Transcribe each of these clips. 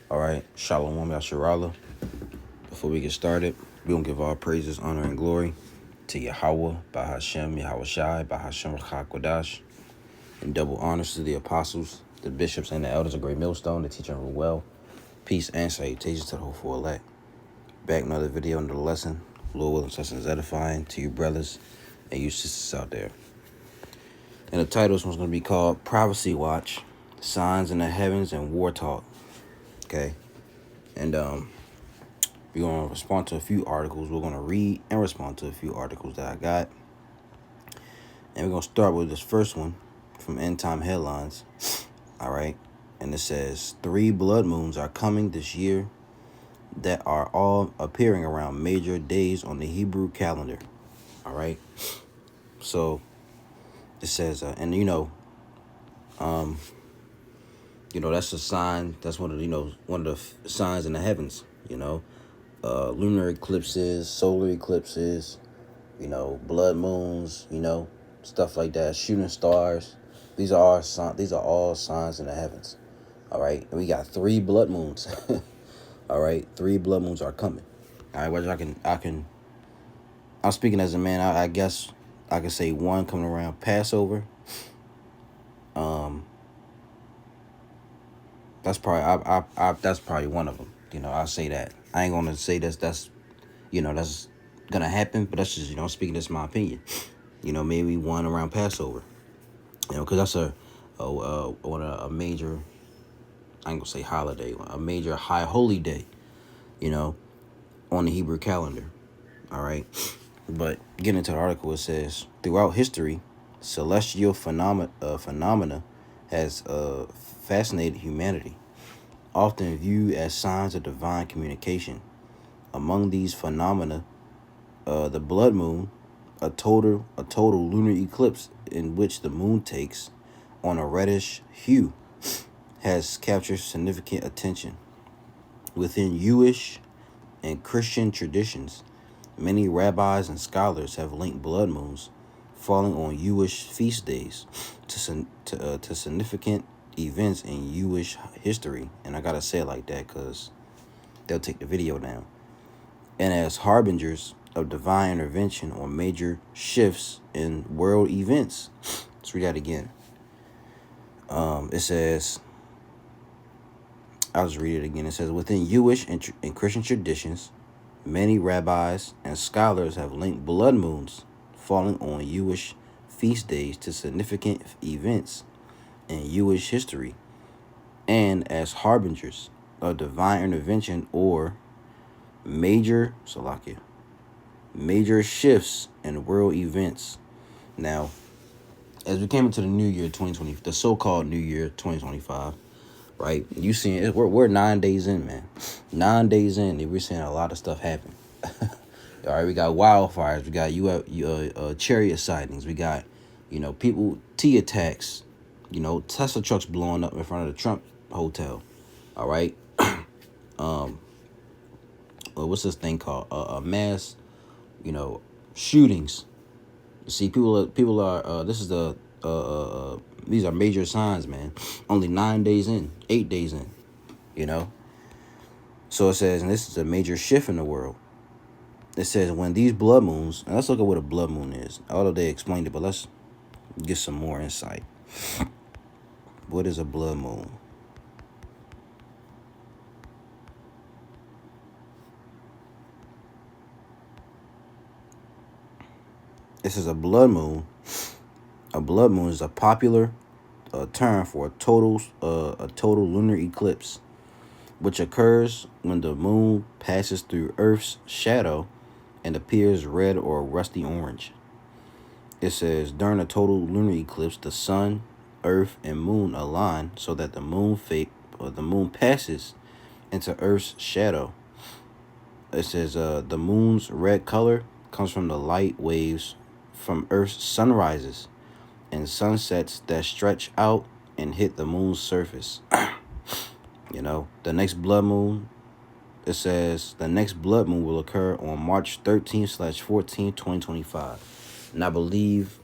All right, Shalom Yasharala. Before we get started, we gonna give all praises, honor, and glory to Yahweh, Bahashem, Yahweh Shai, Bahashem Rachakodash, and double honors to the apostles, the bishops, and the elders of Great Millstone, the teacher of well. Peace and salutations to the hopeful elect. Back another video, another lesson. Lord willing, such as edifying to you brothers and you sisters out there. And the title is going to be called Privacy Watch, Signs in the Heavens and War Talk. Okay. And we're going to respond to a few articles. We're going to read and respond to a few articles that I got. And we're going to start with this first one from End Time Headlines. All right. And it says, 3 blood moons are coming this year that are all appearing around major days on the Hebrew calendar. All right. So it says, that's a sign. That's one of the signs in the heavens. Lunar eclipses, solar eclipses, blood moons, stuff like that. Shooting stars. These are all signs in the heavens. All right, and we got 3 blood moons. All right, 3 blood moons are coming. All right, which I'm speaking as a man. I guess I can say one coming around Passover. That's probably one of them. I'll say that. I ain't gonna say that's gonna happen, but that's just speaking. That's my opinion. Maybe one around Passover. Because that's a major. I ain't gonna say holiday. A major high holy day. On the Hebrew calendar. All right. But getting into the article, it says throughout history, celestial phenomena has fascinated humanity, often viewed as signs of divine communication. Among these phenomena, the blood moon, a total lunar eclipse in which the moon takes on a reddish hue, has captured significant attention. Within Jewish and Christian traditions, many rabbis and scholars have linked blood moons falling on Jewish feast days to significant events in Jewish history. And I gotta say it like that because they'll take the video down. And as harbingers of divine intervention or major shifts in world events. Let's read that again. It says, I'll just read it again. It says, within Jewish and Christian traditions, many rabbis and scholars have linked blood moons falling on Jewish feast days to significant events in Jewish history and as harbingers of divine intervention or major shifts in world events. Now, as we came into the new year 2020, the so-called new year 2025, right? You seeing it? We're 9 days in, man. 9 days in, and we're seeing a lot of stuff happen. All right, we got wildfires, we got chariot sightings, we got people T attacks, Tesla trucks blowing up in front of the Trump hotel. All right, what's this thing called? Mass, shootings. You see, people are. This is these are major signs, man. Only 9 days in, 8 days in, So it says, and this is a major shift in the world. It says when these blood moons, and let's look at what a blood moon is. Although they explained it, but let's get some more insight. What is a blood moon? This is a blood moon. A blood moon is a popular term for a total lunar eclipse, which occurs when the moon passes through Earth's shadow and appears red or rusty orange. It says during a total lunar eclipse, the sun, Earth, and moon align so that the moon passes into Earth's shadow. It says the moon's red color comes from the light waves from Earth's sunrises and sunsets that stretch out and hit the moon's surface. The next blood moon, it says the next blood moon will occur on March 13/14, 2025. And I believe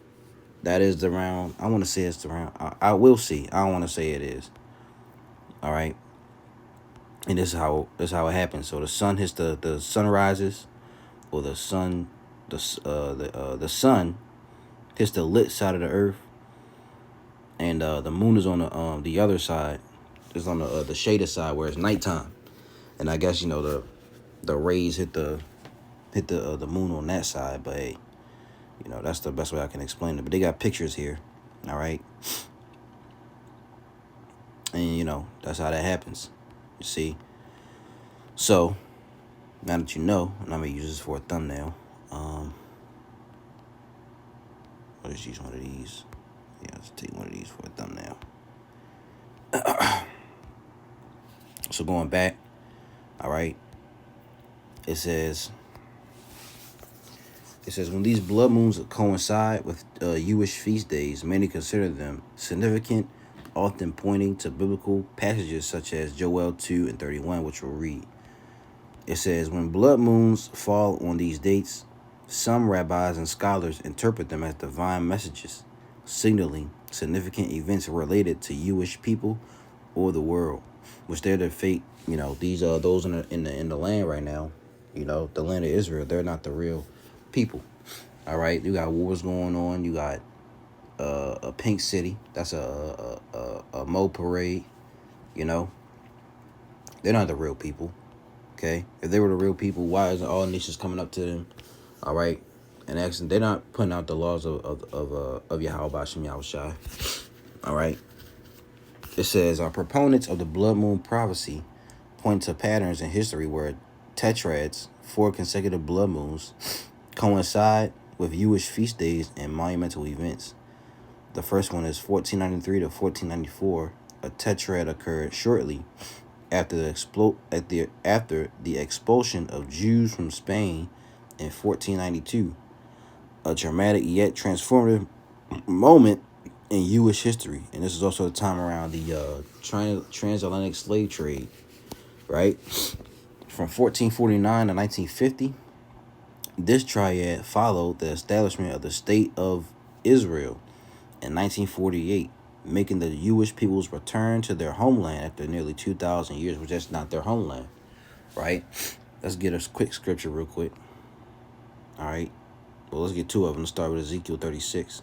that is around, I want to say it's around, I will see. I don't want to say it is. All right. And this is how it happens. So the sun hits the sun rises, or the sun hits the lit side of the earth, and the moon is on the other side, is on the shaded side where it's nighttime. And I guess the rays hit the moon on that side, but hey, that's the best way I can explain it. But they got pictures here, all right, and that's how that happens. You see, so now that you know, and I'm gonna use this for a thumbnail. Let's just use one of these. Yeah, let's take one of these for a thumbnail. So going back, all right, it says when these blood moons coincide with Jewish feast days, many consider them significant, often pointing to biblical passages such as Joel 2:31, which we'll read. It says, when blood moons fall on these dates, some rabbis and scholars interpret them as divine messages, signaling significant events related to Jewish people or the world, which they're their fate. These are those in the land right now. The land of Israel. They're not the real people. All right, you got wars going on. You got a pink city. That's a Mo parade. They're not the real people. Okay, if they were the real people, why isn't all nations coming up to them? All right, and asking, they're not putting out the laws of Yahweh Bashem Yahushai. All right, it says our proponents of the blood moon prophecy point to patterns in history where tetrads, 4 consecutive blood moons, coincide with Jewish feast days and monumental events. The first one is 1493 to 1494. A tetrad occurred shortly after the expulsion of Jews from Spain in 1492, a dramatic yet transformative moment in Jewish history. And this is also the time around the transatlantic slave trade, right? From 1449 to 1950, this triad followed the establishment of the State of Israel in 1948, making the Jewish people's return to their homeland after nearly 2,000 years, which that's not their homeland, right? Let's get a quick scripture real quick. All right. Well, let's get 2 of them. Let's start with Ezekiel 36.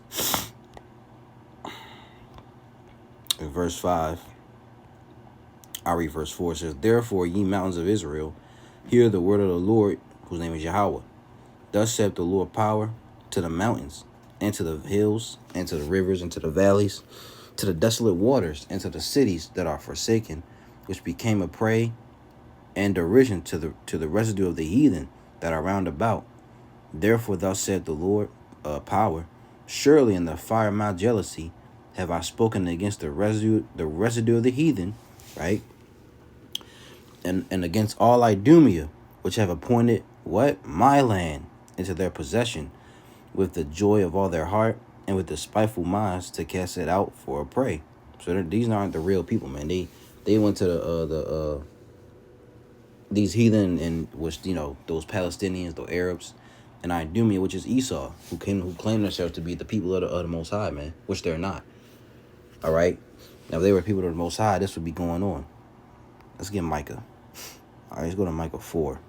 In verse 5, I'll read verse 4. It says, therefore, ye mountains of Israel, hear the word of the Lord, whose name is Yahweh. Thus saith the Lord power to the mountains, and to the hills, and to the rivers, and to the valleys, to the desolate waters, and to the cities that are forsaken, which became a prey and derision to the residue of the heathen that are round about. Therefore thus said the Lord power, surely in the fire of my jealousy have I spoken against the residue of the heathen, right? And against all Idumea, which have appointed what? My land into their possession, with the joy of all their heart, and with the spiteful minds to cast it out for a prey. So these aren't the real people, man. They went to these heathen, and which those Palestinians, those Arabs, and Idumea, which is Esau, who claim themselves to be the people of the Most High, man, which they're not. All right, now if they were people of the Most High, this would be going on. Let's get Micah. All right, let's go to Micah 4.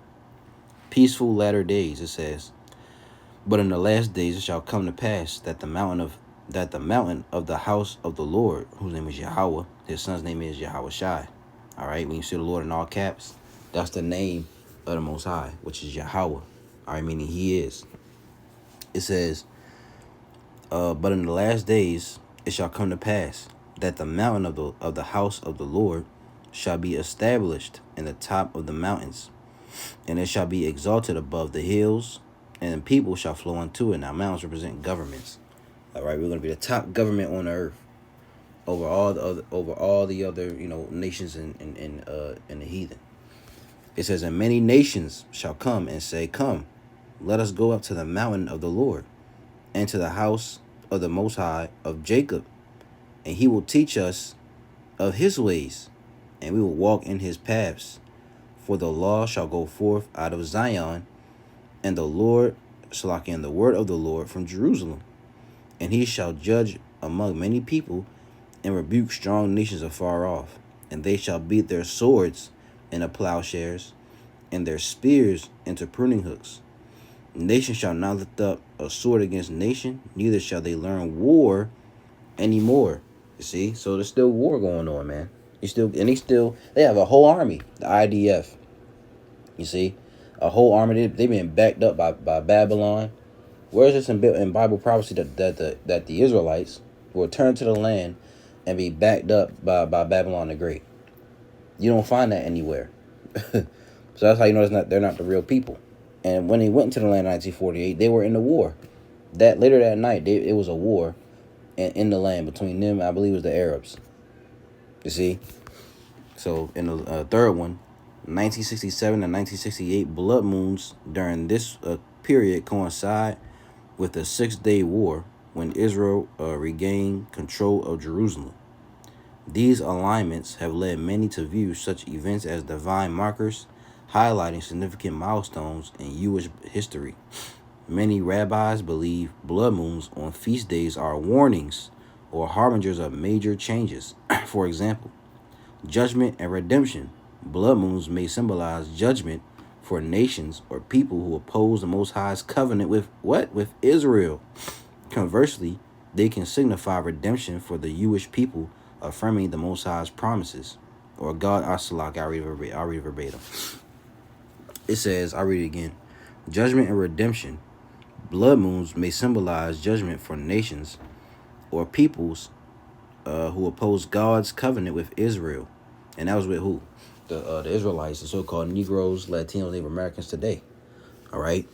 Peaceful latter days, it says. But in the last days it shall come to pass that the mountain of the house of the Lord, whose name is Yahweh, his son's name is Yahushai. All right, when you see the Lord in all caps, that's the name of the Most High, which is Yahweh. All right, meaning He is. It says, but in the last days it shall come to pass that the mountain of the house of the Lord shall be established in the top of the mountains, and it shall be exalted above the hills, and people shall flow unto it. Now, mountains represent governments. All right, we're going to be the top government on earth over all the other nations in the heathen. It says, and many nations shall come and say, come, let us go up to the mountain of the Lord, and to the house of the Most High of Jacob, and He will teach us of His ways, and we will walk in His paths. For the law shall go forth out of Zion, and the word of the Lord from Jerusalem. And He shall judge among many people, and rebuke strong nations afar off. And they shall beat their swords into plowshares, and their spears into pruning hooks. Nation shall not lift up a sword against nation, neither shall they learn war anymore. You see, so there's still war going on, man. They have a whole army, the IDF. You see, a whole army. They've been backed up by Babylon. Where is this in Bible prophecy that the Israelites will return to the land and be backed up by Babylon the Great? You don't find that anywhere. So that's how you know they're not the real people. And when they went into the land in 1948, they were in the war. Later that night, it was a war in the land between them. I believe it was the Arabs. You see, so in the third one, 1967 and 1968 blood moons during this period coincide with the 6-day war when Israel regained control of Jerusalem. These alignments have led many to view such events as divine markers, highlighting significant milestones in Jewish history. Many rabbis believe blood moons on feast days are warnings or harbingers of major changes. For example, judgment and redemption. Blood moons may symbolize judgment for nations or people who oppose the Most High's covenant with what? With Israel. Conversely, they can signify redemption for the Jewish people, affirming the Most High's promises. Or God, I'll read verbatim. It says, I'll read it again. Judgment and redemption. Blood moons may symbolize judgment for nations or peoples who oppose God's covenant with Israel. And that was with who? The Israelites, the so-called Negroes, Latinos, Native Americans today. All right.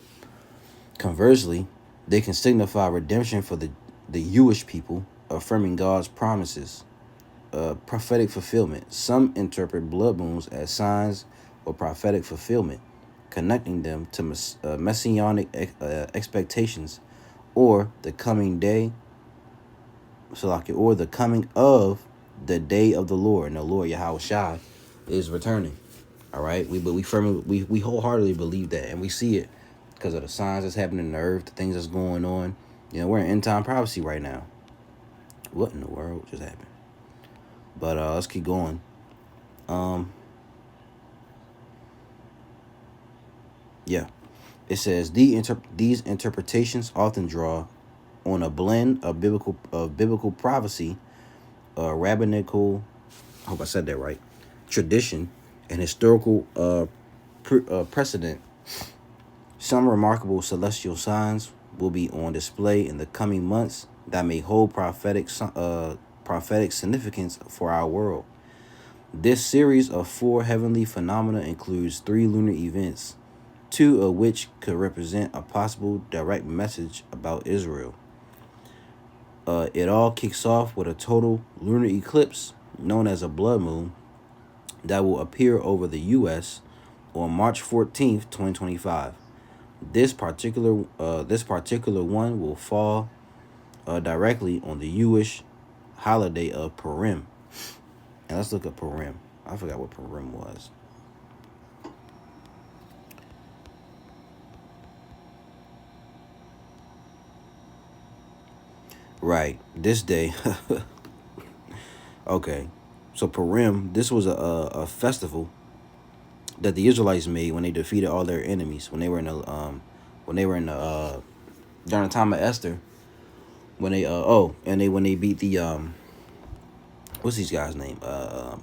Conversely, they can signify redemption for the Jewish people, affirming God's promises. Prophetic fulfillment. Some interpret blood moons as signs of prophetic fulfillment, connecting them to messianic expectations or the coming day, or the coming of the day of the Lord. And the Lord Yahweh Shai is returning. All right, we wholeheartedly believe that, and we see it because of the signs that's happening in the earth, the things that's going on. You know, we're in end time prophecy right now. What in the world just happened? But let's keep going. Yeah, it says these interpretations often draw on a blend of biblical prophecy, rabbinical, I hope I said that right, tradition, and historical precedent. Some remarkable celestial signs will be on display in the coming months that may hold prophetic significance for our world. This series of 4 heavenly phenomena includes 3 lunar events, 2 of which could represent a possible direct message about Israel. It all kicks off with a total lunar eclipse known as a blood moon that will appear over the U.S. on March 14th, 2025. This particular one will fall directly on the Jewish holiday of Purim. And let's look at Purim. I forgot what Purim was. Right, this day. Okay, so Purim, this was a festival that the Israelites made when they defeated all their enemies, when they were in the during the time of Esther, when they when they beat the what's these guys' name? Let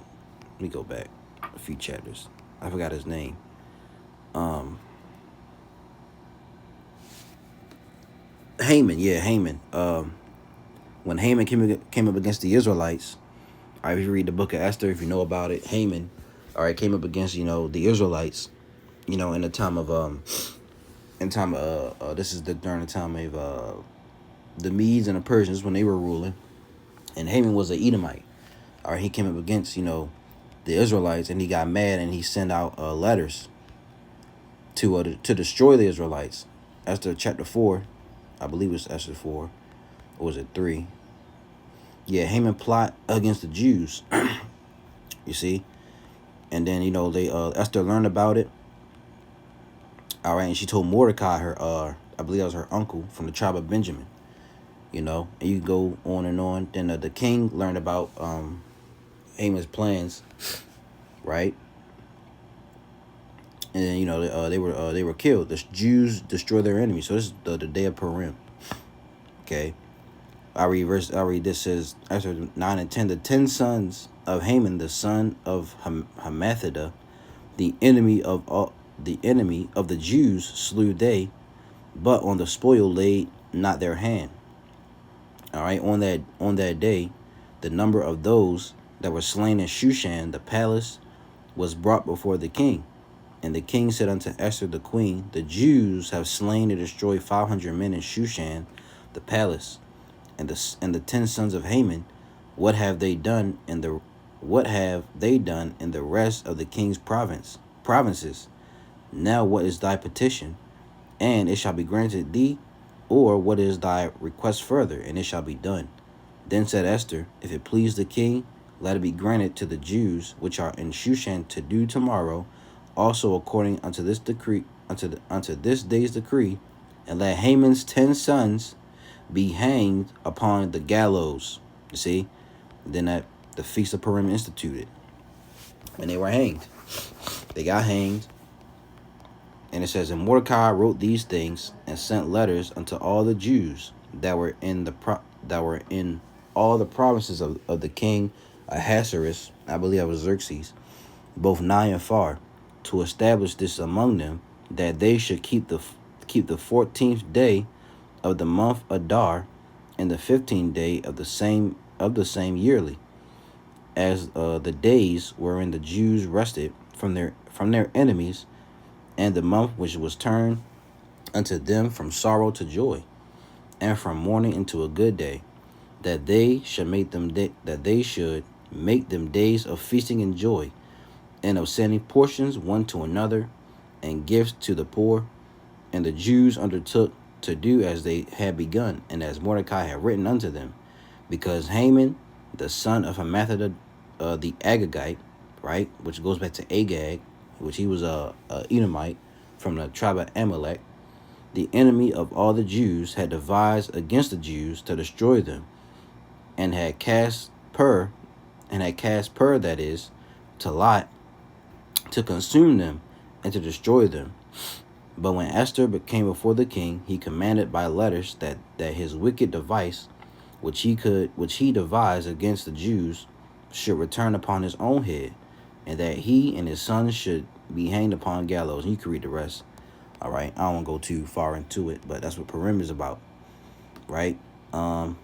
me go back a few chapters. I forgot his name. Haman, yeah, Haman. When Haman came up against the Israelites, all right, if you read the book of Esther, if you know about it, Haman, all right, came up against, the Israelites, in the time of this is during the time of the Medes and the Persians when they were ruling, and Haman was an Edomite. All right, he came up against, the Israelites, and he got mad and he sent out letters to destroy the Israelites. Esther chapter 4, I believe it's Esther 4, or was it 3? Yeah, Haman plot against the Jews. You see, and then they Esther learned about it. All right, and she told Mordecai, her I believe that was her uncle from the tribe of Benjamin. And you go on and on. Then the king learned about Haman's plans, right? and they were killed. The Jews destroyed their enemies. So this is the day of Purim. Okay, I read this. Says after 9 and 10, the 10 sons of Haman, the son of Hammedatha, the enemy of the Jews, slew they, but on the spoil laid not their hand. All right, on that day, the number of those that were slain in Shushan, the palace, was brought before the king. And the king said unto Esther the queen, the Jews have slain and destroyed 500 men in Shushan, the palace, and the 10 sons of Haman. What have they done in the rest of the king's provinces? Now what is thy petition, and it shall be granted thee, or what is thy request further, and it shall be done? Then said Esther, if it please the king, let it be granted to the Jews which are in Shushan to do tomorrow, also according unto this decree, unto this day's decree, and let Haman's 10 sons be hanged upon the gallows. You see, then that the Feast of Purim instituted, and they were hanged. They got hanged. And it says, and Mordecai wrote these things and sent letters unto all the Jews that were in all the provinces of the king Ahasuerus, I believe that was Xerxes, both nigh and far, to establish this among them, that they should keep the 14th day of the month Adar, and the 15th day of the same yearly, as the days wherein the Jews rested from their enemies, and the month which was turned unto them from sorrow to joy, and from mourning into a good day, that they should make them days of feasting and joy, and of sending portions one to another, and gifts to the poor. And the Jews undertook to do as they had begun, and as Mordecai had written unto them, because Haman, the son of Hammedatha, the Agagite, right, which goes back to Agag, which he was a Edomite from the tribe of Amalek, the enemy of all the Jews, had devised against the Jews to destroy them, and had cast Pur, that is, to Lot, to consume them and to destroy them. But when Esther came before the king, he commanded by letters that his wicked device, which he devised against the Jews, should return upon his own head, and that he and his sons should be hanged upon gallows. And you can read the rest. All right, I don't want to go too far into it, but that's what Purim is about, right? And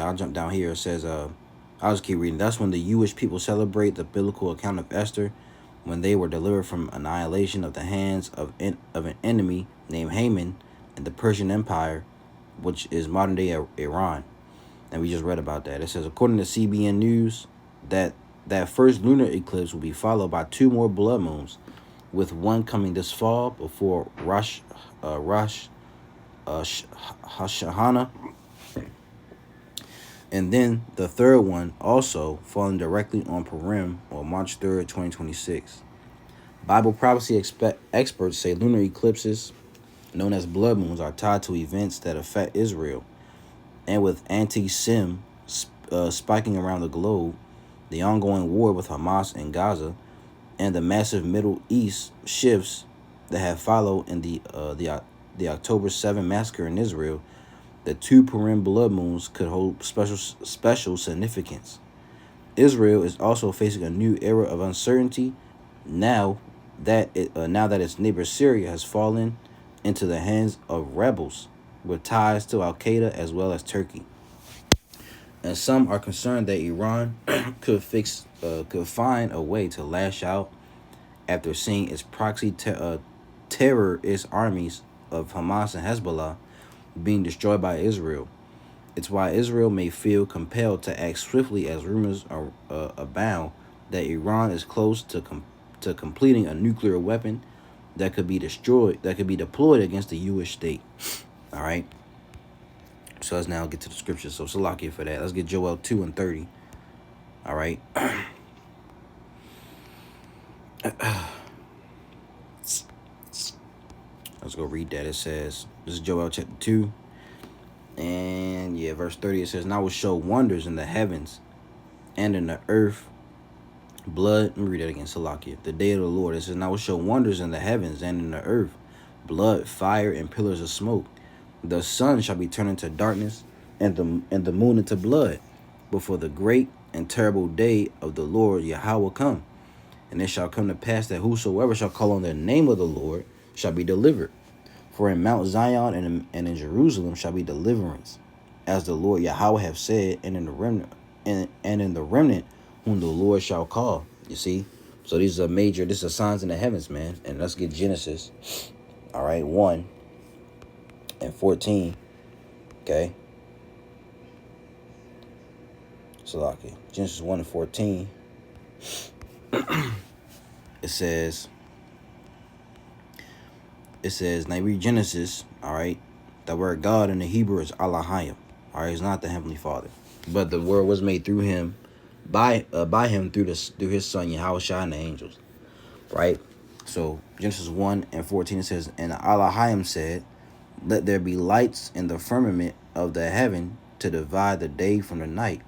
I'll jump down here. It says, I'll just keep reading. That's when the Jewish people celebrate the biblical account of Esther, when they were delivered from annihilation of the hands of an enemy named Haman in the Persian Empire, which is modern-day Iran. And we just read about that. It says, according to CBN News, that first lunar eclipse will be followed by 2 more blood moons, with one coming this fall before Rosh Hashanah, and then the third one also falling directly on Purim on March 3rd, 2026. Bible prophecy experts say lunar eclipses, known as blood moons, are tied to events that affect Israel. And with anti-Sem spiking around the globe, the ongoing war with Hamas and Gaza, and the massive Middle East shifts that have followed in the October 7 massacre in Israel, the 2 Purim blood moons could hold special significance. Israel is also facing a new era of uncertainty now that its neighbor Syria has fallen into the hands of rebels with ties to Al-Qaeda as well as Turkey. And some are concerned that Iran could find a way to lash out after seeing its proxy terrorist armies of Hamas and Hezbollah being destroyed by Israel. It's why Israel may feel compelled to act swiftly, as rumors abound that Iran is close to completing a nuclear weapon that could be deployed against the Jewish state. All right. So let's now get to the scriptures. So Salakia for that. Let's get Joel 2:30. All right. Let's go read that. It says, this is Joel chapter 2. And yeah, verse 30, it says, and I will show wonders in the heavens and in the earth, blood. Let me read that again, Salakia. The day of the Lord, it says, and I will show wonders in the heavens and in the earth, blood, fire, and pillars of smoke. The sun shall be turned into darkness, and the moon into blood, before the great and terrible day of the Lord Yahweh come. And it shall come to pass that whosoever shall call on the name of the Lord shall be delivered. For in Mount Zion and in Jerusalem shall be deliverance, as the Lord Yahweh have said, and in the remnant and in the remnant whom the Lord shall call. You see? So these are major, this is signs in the heavens, man. And let's get Genesis. All right, 1 and 14. Okay. Salaki. Genesis 1 and 14. It says, now read Genesis, all right? The word God in the Hebrew is Elohim. All right, it's not the Heavenly Father. But the word was made through him, by him through his son Yahushua and the angels. Right? So Genesis 1 and 14, it says, and Elohim said, let there be lights in the firmament of the heaven to divide the day from the night.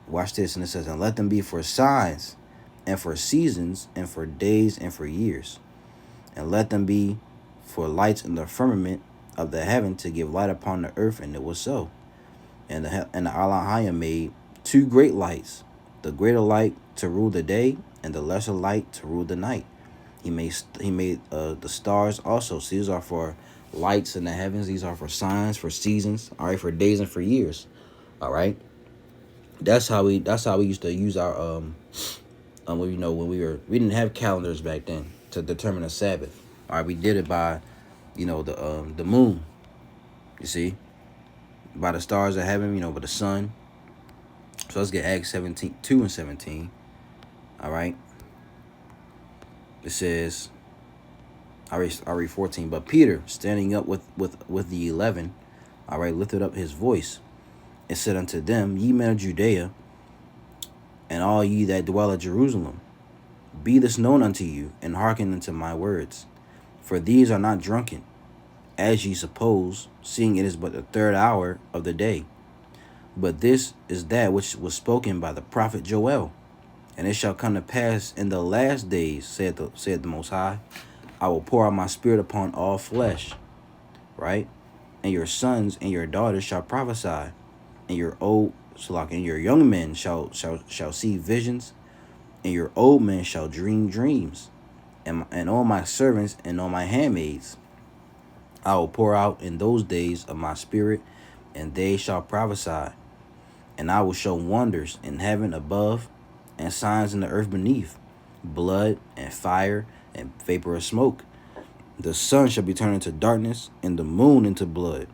Watch this, and it says, and let them be for signs, and for seasons, and for days, and for years. And let them be for lights in the firmament of the heaven to give light upon the earth, and it was so. And the Elohim made two great lights, the greater light to rule the day, and the lesser light to rule the night. He made the stars also. So these are for lights in the heavens. These are for signs, for seasons. All right, for days and for years. All right. That's how we used to use our when we didn't have calendars back then to determine a Sabbath. All right, we did it by, the moon. You see, by the stars of heaven. By the sun. So let's get Acts 2 and 17. All right. It says, I read 14. But Peter, standing up with the 11, all right, lifted up his voice and said unto them, ye men of Judea, and all ye that dwell at Jerusalem, be this known unto you, and hearken unto my words. For these are not drunken, as ye suppose, seeing it is but the third hour of the day. But this is that which was spoken by the prophet Joel. And it shall come to pass in the last days, said the Most High, I will pour out my spirit upon all flesh. Right? And your sons and your daughters shall prophesy, and your young men shall see visions, and your old men shall dream dreams. And on my servants and on my handmaids I will pour out in those days of my spirit, and they shall prophesy. And I will show wonders in heaven above, and signs in the earth beneath, blood and fire and vapor of smoke. The sun shall be turned into darkness, and the moon into blood,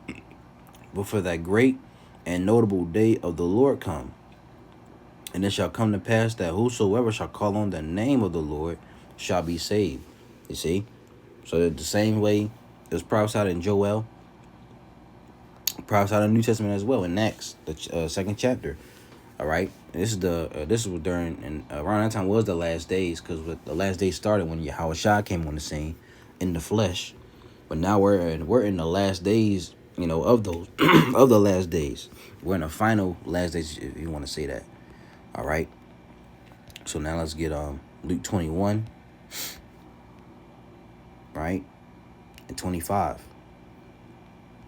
before that great and notable day of the Lord come. And it shall come to pass that whosoever shall call on the name of the Lord shall be saved. You see? So the same way it was prophesied in Joel, prophesied in the New Testament as well in Acts, the second chapter. All right, this was during, and around that time was the last days, because the last days started when Yahushua came on the scene in the flesh. But now we're in the last days, of those of the last days. We're in the final last days, if you want to say that. All right. So now let's get Luke 21, right, and 25,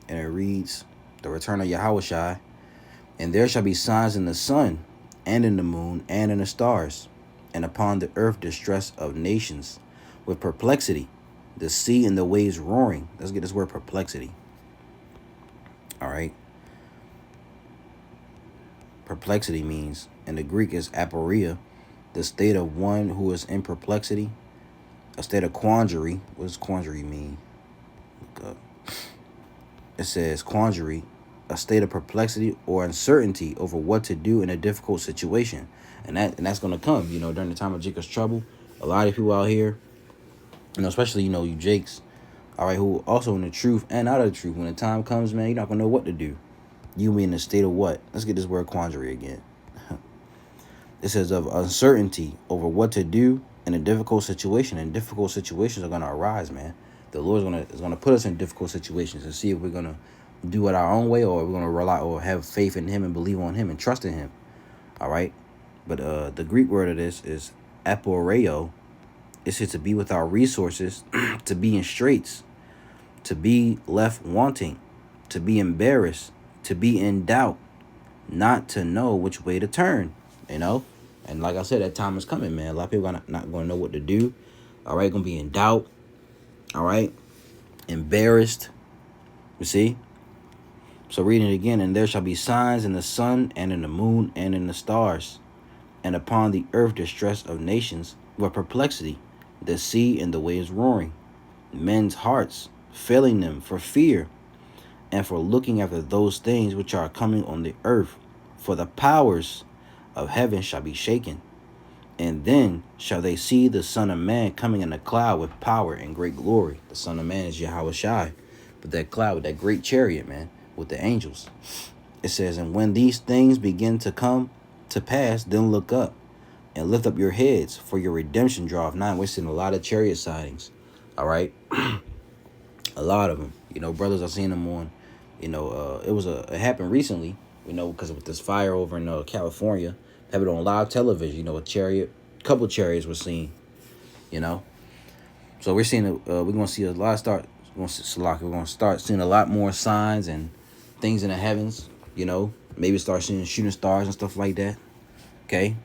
and it reads, the return of Yahushua. And there shall be signs in the sun, and in the moon, and in the stars, and upon the earth distress of nations, with perplexity, the sea and the waves roaring. Let's get this word perplexity. All right. Perplexity means, in the Greek, is aporia, the state of one who is in perplexity, a state of quandary. What does quandary mean? Look up. It says quandary, a state of perplexity or uncertainty over what to do in a difficult situation. And that's going to come, during the time of Jacob's trouble. A lot of people out here, especially, you Jakes, all right, who also in the truth and out of the truth. When the time comes, man, you're not going to know what to do. You be in a state of what? Let's get this word quandary again. It says of uncertainty over what to do in a difficult situation. And difficult situations are going to arise, man. The Lord is going to put us in difficult situations and see if we're going to do it our own way, or we're gonna rely or have faith in him and believe on him and trust in him. All right. But the Greek word of this is aporeo. It says to be without resources, to be in straits, to be left wanting, to be embarrassed, to be in doubt, not to know which way to turn, you know? And like I said, that time is coming, man. A lot of people are not going to know what to do. All right, going to be in doubt. All right, embarrassed. You see? So reading it again, and there shall be signs in the sun and in the moon and in the stars, and upon the earth distress of nations, with perplexity, the sea and the waves roaring, men's hearts failing them for fear, and for looking after those things which are coming on the earth. For the powers of heaven shall be shaken. And then shall they see the Son of Man coming in a cloud with power and great glory. The Son of Man is Yahweh Shai. But that cloud with that great chariot, man, with the angels. It says, and when these things begin to come to pass, then look up and lift up your heads, for your redemption draweth nigh. We're seeing a lot of chariot sightings. All right. A lot of them. You know, brothers are seeing them on, it happened recently, because with this fire over in California, have it on live television, a couple chariots were seen, you know. So we're seeing, we're going to see a lot we're going to start seeing a lot more signs and things in the heavens, maybe start seeing shooting stars and stuff like that. Okay.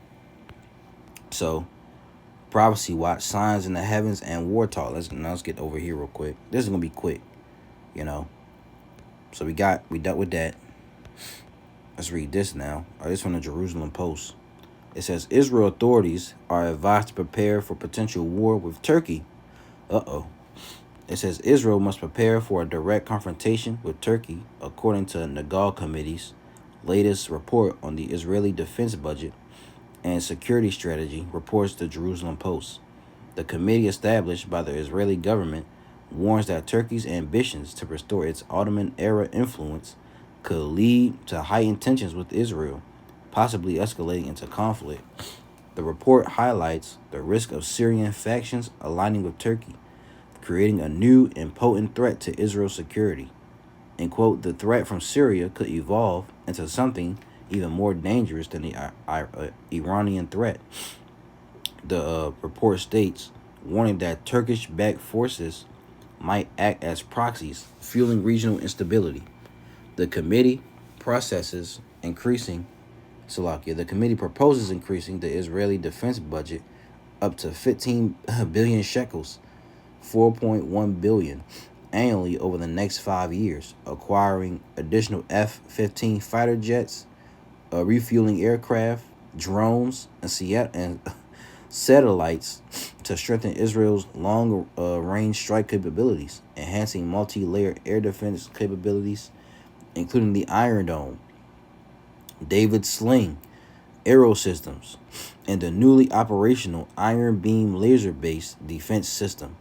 So prophecy watch, signs in the heavens, and war talk. Let's get over here real quick. This is going to be quick, So we dealt with that. Let's read this now. This from the Jerusalem Post. It says Israel authorities are advised to prepare for potential war with Turkey. It says Israel must prepare for a direct confrontation with Turkey, according to Nagal Committee's latest report on the Israeli defense budget and security strategy, reports the Jerusalem Post. The committee established by the Israeli government warns that Turkey's ambitions to restore its Ottoman-era influence could lead to heightened tensions with Israel, possibly escalating into conflict. The report highlights the risk of Syrian factions aligning with Turkey, creating a new and potent threat to Israel's security. And, quote, the threat from Syria could evolve into something even more dangerous than the Iranian threat. The report states, warning that Turkish-backed forces might act as proxies, fueling regional instability. The committee proposes increasing the Israeli defense budget up to 15 billion shekels, 4.1 billion annually over the next 5 years, acquiring additional F-15 fighter jets, refueling aircraft, drones, and satellites to strengthen Israel's long-range strike capabilities, enhancing multi-layered air defense capabilities, including the Iron Dome, David Sling, Aero Systems, and the newly operational Iron Beam laser-based defense system,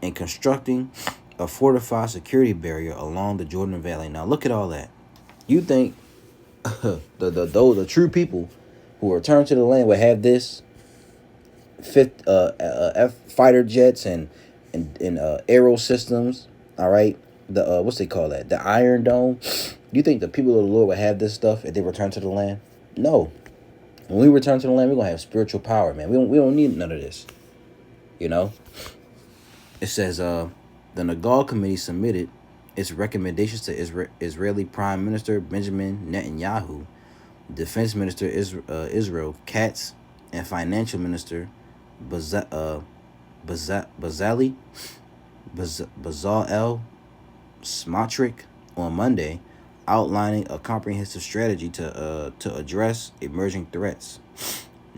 and constructing a fortified security barrier along the Jordan Valley. Now look at all that. You think the true people who return to the land would have this F fighter jets and Aero Systems, all right? The what's they call that? The Iron Dome. Do you think the people of the Lord would have this stuff if they return to the land? No. When we return to the land, we're gonna have spiritual power, man. We don't need none of this. It says the Nagal Committee submitted its recommendations to Israeli Prime Minister Benjamin Netanyahu, Defense Minister Israel Katz, and Financial Minister Bezalel Smotrich on Monday, outlining a comprehensive strategy to address emerging threats.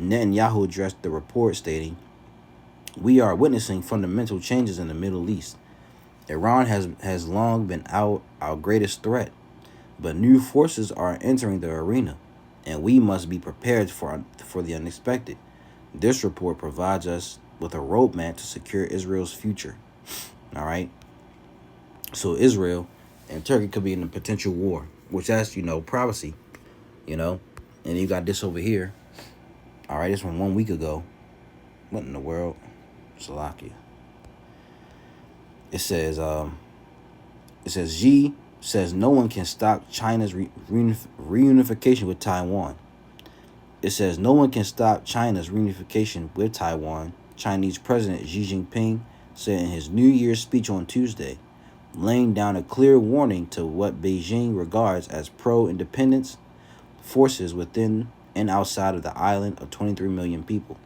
Netanyahu addressed the report, stating, "We are witnessing fundamental changes in the Middle East. Iran has long been our greatest threat, but new forces are entering the arena, and we must be prepared for the unexpected. This report provides us with a roadmap to secure Israel's future." All right. So Israel and Turkey could be in a potential war, which that's, prophecy, And you got this over here. All right, this from 1 week ago. What in the world? Salakia. It says Xi says no one can stop China's reunification with Taiwan. It says no one can stop China's reunification with Taiwan. Chinese President Xi Jinping said in his New Year's speech on Tuesday, laying down a clear warning to what Beijing regards as pro-independence forces within and outside of the island of 23 million people.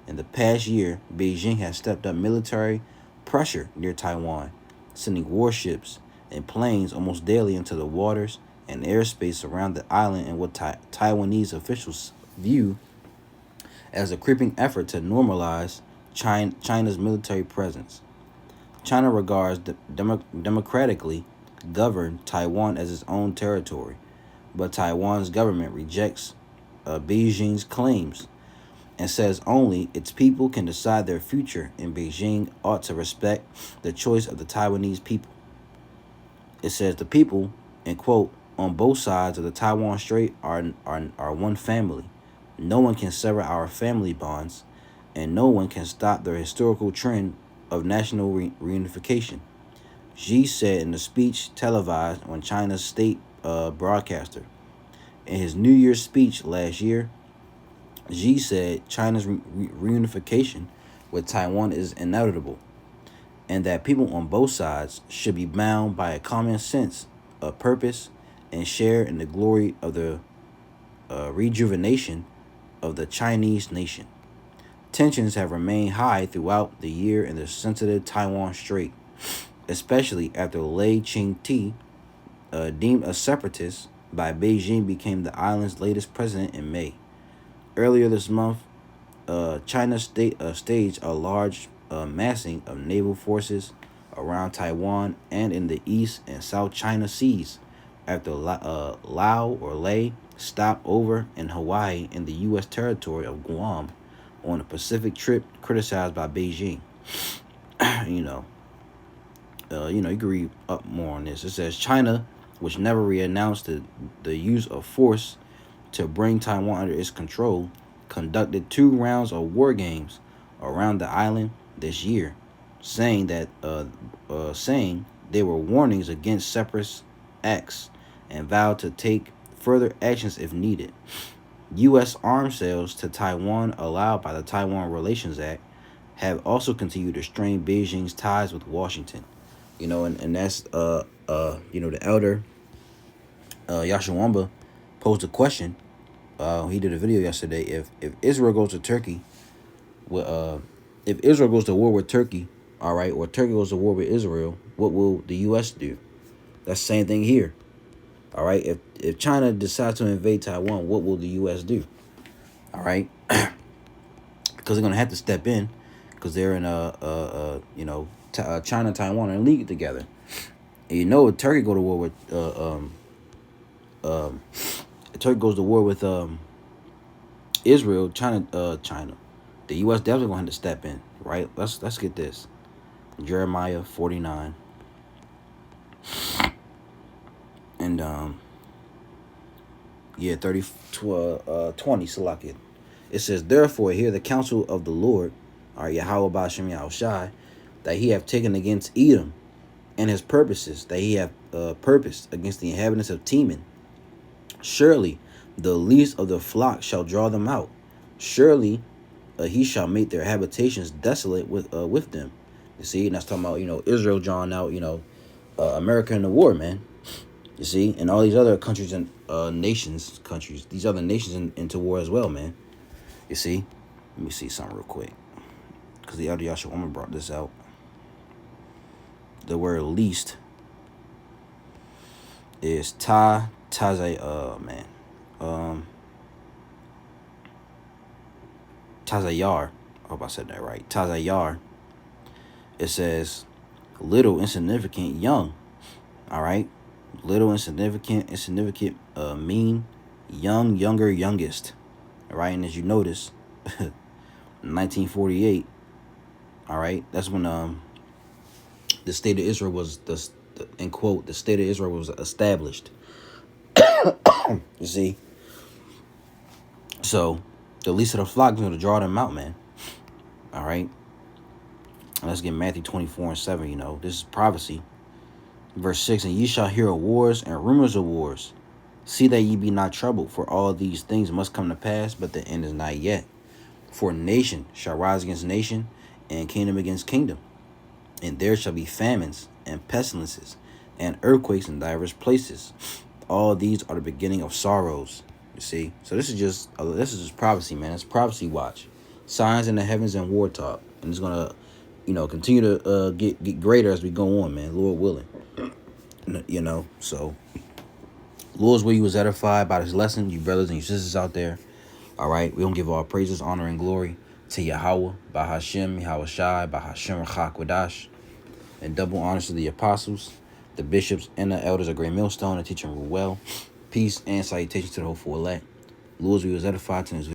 In the past year, Beijing has stepped up military pressure near Taiwan, sending warships and planes almost daily into the waters and airspace around the island in what Taiwanese officials view as a creeping effort to normalize China's military presence. China regards democratically governed Taiwan as its own territory, but Taiwan's government rejects Beijing's claims and says only its people can decide their future, and Beijing ought to respect the choice of the Taiwanese people. It says the people, and quote, on both sides of the Taiwan Strait are one family. No one can sever our family bonds, and no one can stop the historical trend of national reunification. Xi said in a speech televised on China's state broadcaster. In his New Year's speech last year, Xi said China's reunification with Taiwan is inevitable, and that people on both sides should be bound by a common sense of purpose and share in the glory of the rejuvenation of the Chinese nation. Tensions have remained high throughout the year in the sensitive Taiwan Strait, especially after Lai Ching-te, deemed a separatist by Beijing, became the island's latest president in May. Earlier this month, China staged a large massing of naval forces around Taiwan and in the East and South China Seas after Lai stopped over in Hawaii in the U.S. territory of Guam on a Pacific trip criticized by Beijing. you know, you can read up more on this. It says China, which never renounced the use of force to bring Taiwan under its control, conducted 2 rounds of war games around the island this year, saying that saying they were warnings against separatist acts and vowed to take further actions if needed. U.S. arms sales to Taiwan, allowed by the Taiwan Relations Act, have also continued to strain Beijing's ties with Washington. And that's the elder Yashawamba posed a question. He did a video yesterday. If Israel goes to Turkey, if Israel goes to war with Turkey, all right, or Turkey goes to war with Israel, what will the U.S. do? That's the same thing here. All right, if China decides to invade Taiwan, what will the U.S. do? All right, because they're gonna have to step in, because they're in China and Taiwan are in league together. And if Turkey go to war with Turkey goes to war with Israel, China, the U.S. definitely gonna have to step in, right? Let's get this. Jeremiah 49. And 20 Salakia. It says, therefore, hear the counsel of the Lord, or Yahweh Ba'ashem Yahushai, that he have taken against Edom, and his purposes that he have purposed against the inhabitants of Teman. Surely the least of the flock shall draw them out. Surely he shall make their habitations desolate with them. You see, and that's talking about Israel drawing out America in the war, man. You see, and all these other countries and these other nations into war as well, man. You see, let me see something real quick, because the elder Yashawama brought this out. The word least is Tazayar. I hope I said that right. Tazayar. It says little, insignificant, young. All right. Little, insignificant, mean, young, younger, youngest. All right. And as you notice, 1948. All right. That's when the state of Israel was end quote, the state of Israel was established. You see. So the least of the flock is going to draw them out, man. All right. Let's get Matthew 24:7. This is prophecy. Verse 6, and ye shall hear of wars and rumors of wars. See that ye be not troubled, for all these things must come to pass, but the end is not yet. For nation shall rise against nation, and kingdom against kingdom. And there shall be famines, and pestilences, and earthquakes in divers places. All these are the beginning of sorrows. You see? So this is just prophecy, man. It's prophecy watch. Signs in the heavens and war talk. And it's gonna, continue to get greater as we go on, man, Lord willing. So Lord's where you was edified by this lesson, you brothers and you sisters out there. All right, we don't give all praises, honor, and glory to Yahweh, by Hashem, Yahweh Shai, by Hashem Rachakwadash, and double honors to the apostles, the bishops, and the elders of Great Millstone, and teaching well. Peace and salutations to the hopeful elect. Lord's we was edified to this